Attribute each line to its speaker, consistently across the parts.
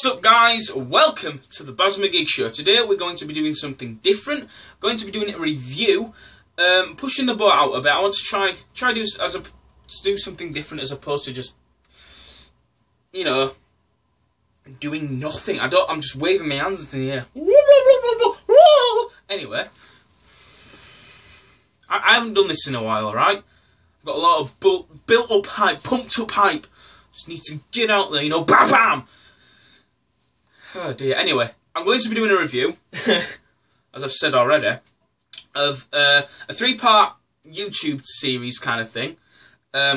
Speaker 1: What's up, guys? Welcome to the Bazza Magiggs show. Today we're going to be doing something different. Going to be doing a review, pushing the boat out a bit. I want to try do something different as opposed to just, you know, doing nothing. I'm just waving my hands in the air. Anyway, I haven't done this in a while, alright? I've got a lot of built up hype, pumped up hype. Just need to get out there, you know, bam bam! Oh dear. Anyway, I'm going to be doing a review, as I've said already, of a 3-part YouTube series kind of thing,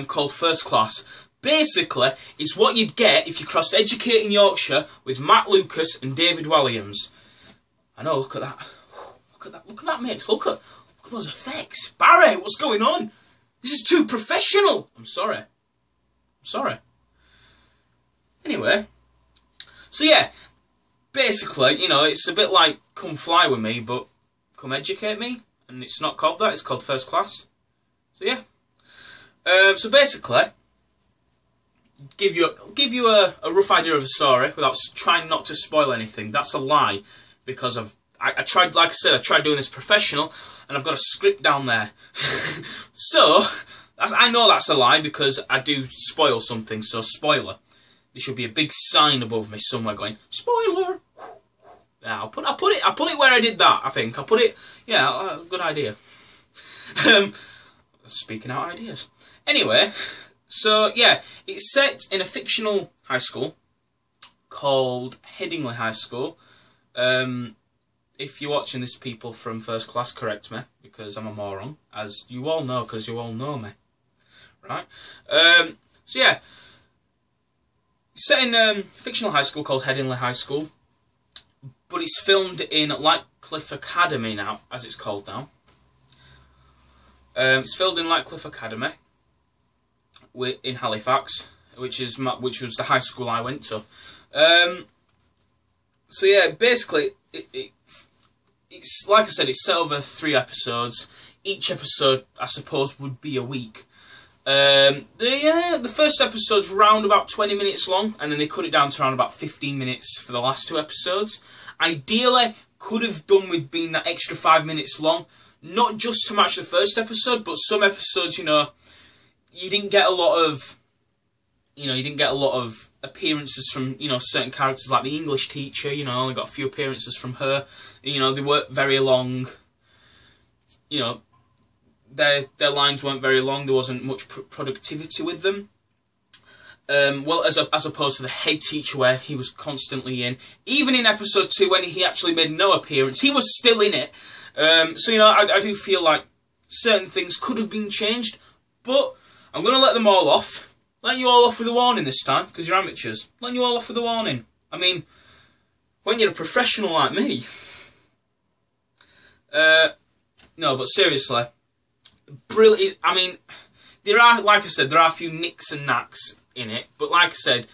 Speaker 1: called First Class. Basically, it's what you'd get if you crossed Educating Yorkshire with Matt Lucas and David Walliams. I know, look at that. Look at that mix. Look at those effects. Barry, what's going on? This is too professional. I'm sorry. Anyway, so yeah, basically, you know, it's a bit like Come Fly With Me, but Come Educate Me, and it's not called that, it's called First Class. So yeah, so basically, give you a rough idea of the story without trying not to spoil anything. That's a lie, because I tried, like I said, I tried doing this professional, and I've got a script down there. So, I know that's a lie because I do spoil something, so spoiler. There should be a big sign above me somewhere going, spoiler! Yeah, I'll put it where I did that, I think. I'll put it, yeah, good idea. Speaking out ideas. Anyway, so yeah, it's set in a fictional high school called Headingley High School. If you're watching this, people from First Class, correct me, because I'm a moron, as you all know, because you all know me. Right? So yeah, it's set in a fictional high school called Headingley High School, but it's filmed in Lightcliffe Academy now, as it's called now. It's filmed in Lightcliffe Academy in Halifax, which was the high school I went to. So yeah, basically, it's like I said, it's set over 3 episodes. Each episode, I suppose, would be a week. The first episode's round about 20 minutes long, and then they cut it down to around about 15 minutes for the last 2 episodes. Ideally, could have done with being that extra 5 minutes long, not just to match the first episode, but some episodes, you know, you didn't get a lot of appearances from, you know, certain characters, like the English teacher, you know, only got a few appearances from her. You know, they weren't very long, you know, their lines weren't very long, there wasn't much productivity with them. Well, as opposed to the head teacher, where he was constantly in. Even in episode 2, when he actually made no appearance, he was still in it. So, you know, I do feel like certain things could have been changed, but I'm going to let them all off. Letting you all off with a warning this time, because you're amateurs. Letting you all off with a warning. I mean, when you're a professional like me... no, but seriously, brilliant. I mean, there are, like I said, there are a few nicks and knacks in it, but like I said,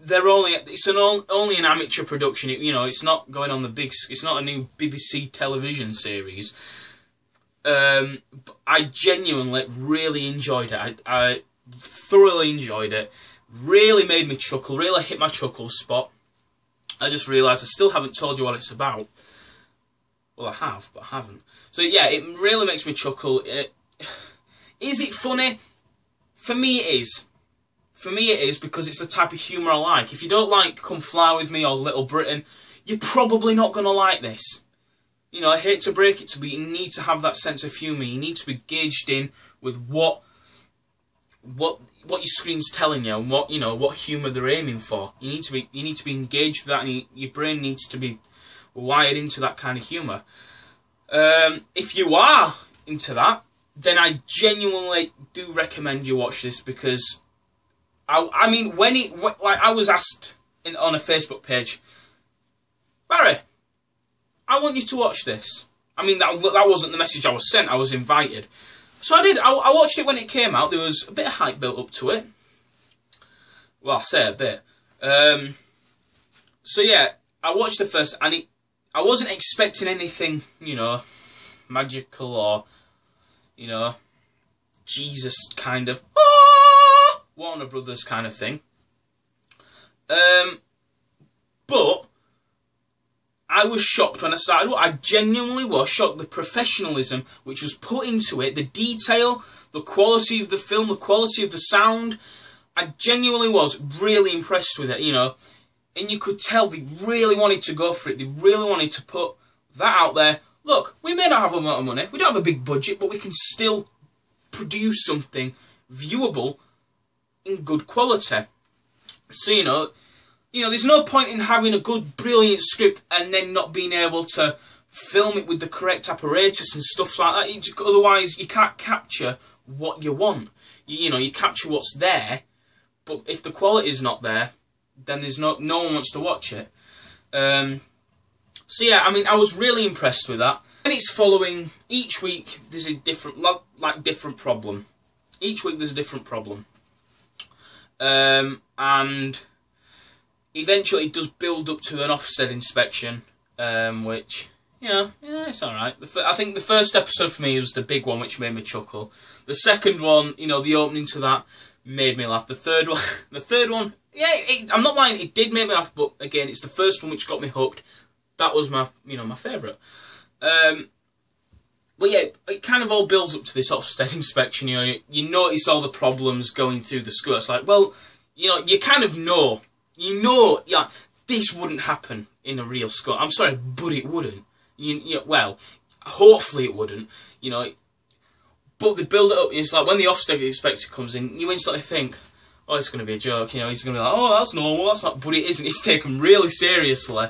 Speaker 1: it's only an amateur production. You know, it's not going on it's not a new BBC television series. But I genuinely really enjoyed it. I thoroughly enjoyed it. Really made me chuckle. Really hit my chuckle spot. I just realised I still haven't told you what it's about. Well, I have, but I haven't. So yeah, it really makes me chuckle. Is it funny? For me it is. For me it is, because it's the type of humour I like. If you don't like Come Fly With Me or Little Britain, you're probably not going to like this. You know, I hate to break it to you, but you need to have that sense of humour. You need to be gauged in with what your screen's telling you, and what humour they're aiming for. You need to be engaged with that, and your brain needs to be wired into that kind of humour. If you are into that, then I genuinely do recommend you watch this, because I mean, I was asked on a Facebook page, Barry, I want you to watch this. I mean, that wasn't the message I was sent. I was invited. So I did. I watched it when it came out. There was a bit of hype built up to it. Well, I say a bit. So yeah, I watched the first, and I wasn't expecting anything, you know, magical or, you know, Jesus kind of Warner Brothers kind of thing. But I was shocked when I started. I genuinely was shocked. The professionalism which was put into it, the detail, the quality of the film, the quality of the sound. I genuinely was really impressed with it, you know. And you could tell they really wanted to go for it. They really wanted to put that out there. Look, we may not have a lot of money. We don't have a big budget, but we can still produce something viewable in good quality. So, you know, there's no point in having a good, brilliant script and then not being able to film it with the correct apparatus and stuff like that. Otherwise, you can't capture what you want. You know, you capture what's there, but if the quality's not there, then there's no one wants to watch it. So yeah, I mean, I was really impressed with that. And it's following, each week there's a different, different problem. Each week there's a different problem. And eventually it does build up to an Ofsted inspection, which, you know, yeah, it's alright. I think the first episode for me was the big one, which made me chuckle. The second one, you know, the opening to that made me laugh. The third one, yeah, I'm not lying, it did make me laugh, but again, it's the first one which got me hooked. That was my, you know, my favourite. But yeah, it kind of all builds up to this Ofsted inspection. You know, you notice all the problems going through the school. It's like, well, you know, you kind of know. You know, yeah, this wouldn't happen in a real school. I'm sorry, but it wouldn't. Well, hopefully it wouldn't. You know, but they build it up. It's like when the Ofsted inspector comes in, you instantly think, oh, it's going to be a joke. You know, he's going to be like, oh, that's normal. That's not. But it isn't. It's taken really seriously.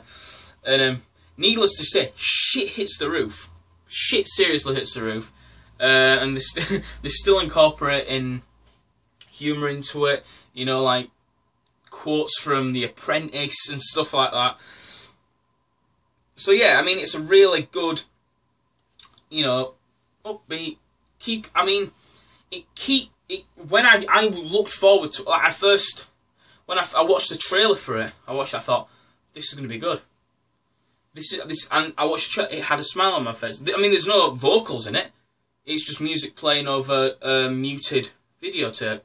Speaker 1: And needless to say, shit hits the roof. Shit seriously hits the roof. And they're still incorporating humour into it. You know, like quotes from The Apprentice and stuff like that. So yeah, I mean, it's a really good, you know, upbeat. When I looked forward to, like, when I watched the trailer for it, I thought, this is going to be good. And I watched the trailer, it had a smile on my face. I mean, there's no vocals in it. It's just music playing over a muted videotape.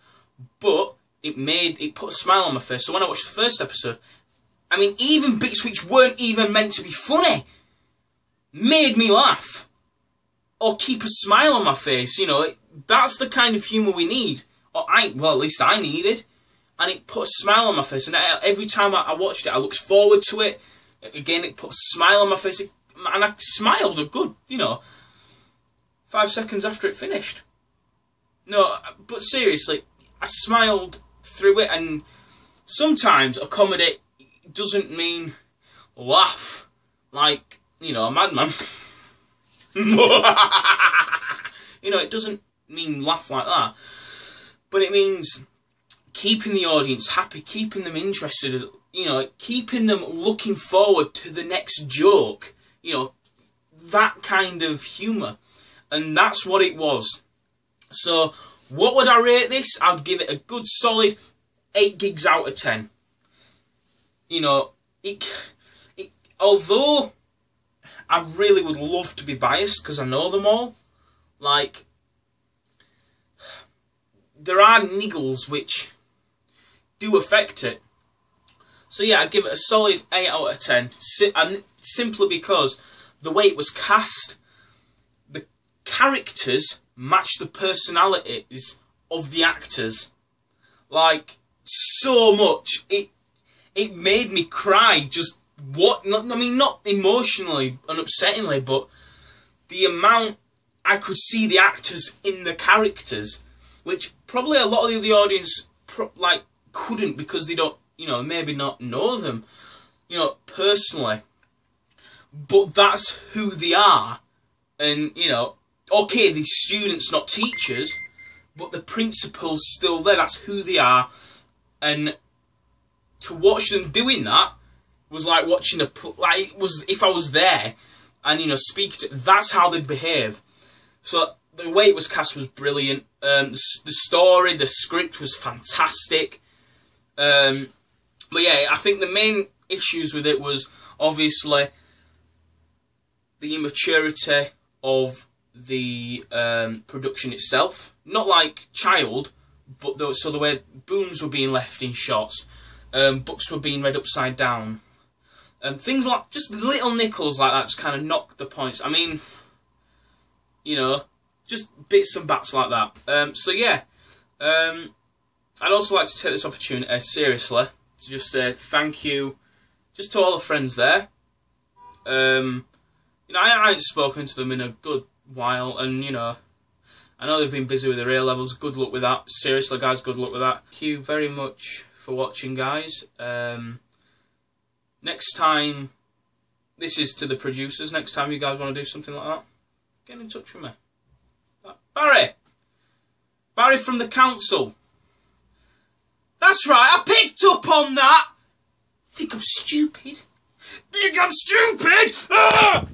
Speaker 1: But it put a smile on my face. So when I watched the first episode, I mean, even bits which weren't even meant to be funny made me laugh. Or keep a smile on my face, you know. That's the kind of humour we need. Well, at least I needed. And it put a smile on my face. And every time I watched it, I looked forward to it. Again, it put a smile on my face. And I smiled a good, you know, 5 seconds after it finished. No, but seriously, I smiled through it. And sometimes a comedy doesn't mean laugh like, you know, a madman. You know, it doesn't mean laugh like that. But it means keeping the audience happy, keeping them interested, you know, keeping them looking forward to the next joke. You know, that kind of humour. And that's what it was. So, what would I rate this? I'd give it a good solid 8 gigs out of 10. You know, although I really would love to be biased because I know them all, like, there are niggles which do affect it. So yeah, I'd give it a solid 8 out of 10. Simply because the way it was cast, the characters match the personalities of the actors. Like, so much. It made me cry. Just I mean, not emotionally and upsettingly, but the amount I could see the actors in the characters, which probably a lot of the audience couldn't, because they don't, you know, maybe not know them, you know, personally. But that's who they are. And, you know, okay, the students, not teachers, but the principal's still there. That's who they are. And to watch them doing that was like watching it was if I was there and, you know, that's how they'd behave. So the way it was cast was brilliant. The story, the script was fantastic. But yeah, I think the main issues with it was obviously the immaturity of the production itself. Not like Child, but the way booms were being left in shots, books were being read upside down. Things like, just little nickels like that just kind of knock the points. I mean, you know, just bits and bats like that. So yeah, I'd also like to take this opportunity, seriously, to just say thank you just to all the friends there. You know, I ain't spoken to them in a good while, and, you know, I know they've been busy with their A-levels. Good luck with that. Seriously, guys, good luck with that. Thank you very much for watching, guys. Next time, this is to the producers. Next time you guys want to do something like that, get in touch with me. Barry from the council. That's right, I picked up on that. Think I'm stupid? Think I'm stupid? Ah!